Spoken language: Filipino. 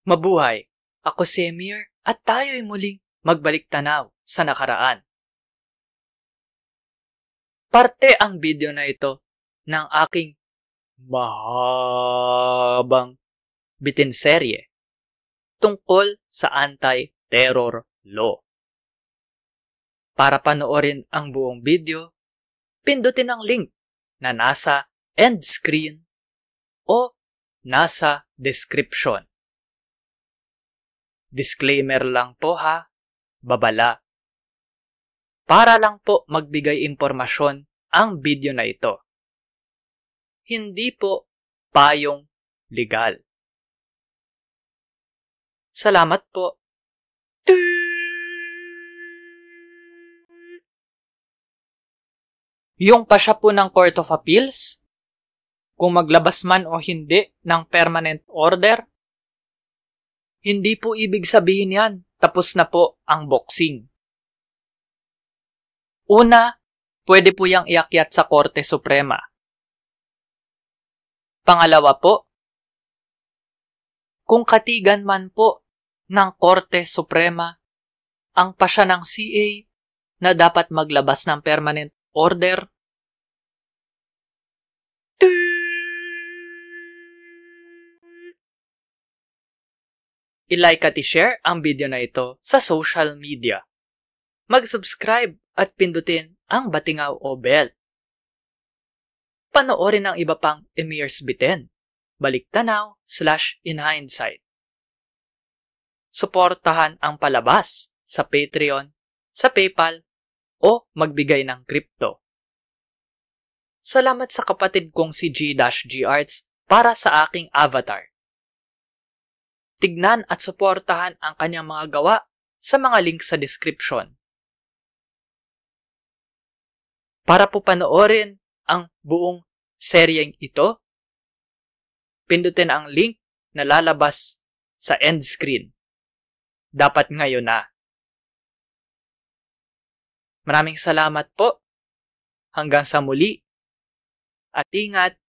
Mabuhay! Ako si Emir at tayo'y muling magbalik tanaw sa nakaraan. Parte ang video na ito ng aking mahabang bitinserye tungkol sa anti-terror law. Para panoorin ang buong video, pindutin ang link na nasa end screen o nasa description. Disclaimer lang po ha, babala. Para lang po magbigay impormasyon ang video na ito. Hindi po payong legal. Salamat po. Yung pasya po ng Court of Appeals, kung maglabas man o hindi ng permanent order, hindi po ibig sabihin yan, tapos na po ang boxing. Una, pwede po yang iakyat sa Korte Suprema. Pangalawa po, kung katigan man po ng Korte Suprema ang pasya ng CA na dapat maglabas ng permanent order, i-like at i-share ang video na ito sa social media. Mag-subscribe at pindutin ang batingaw o bell. Panoorin ang iba pang Emir's Bitin, baliktanaw/inhindsight. Suportahan ang palabas sa Patreon, sa PayPal, o magbigay ng crypto. Salamat sa kapatid kong si G-G Arts para sa aking avatar. Tignan at suportahan ang kanyang mga gawa sa mga link sa description. Para po panoorin ang buong seryeng ito, pindutin ang link na lalabas sa end screen. Dapat ngayon na. Maraming salamat po. Hanggang sa muli. At ingat.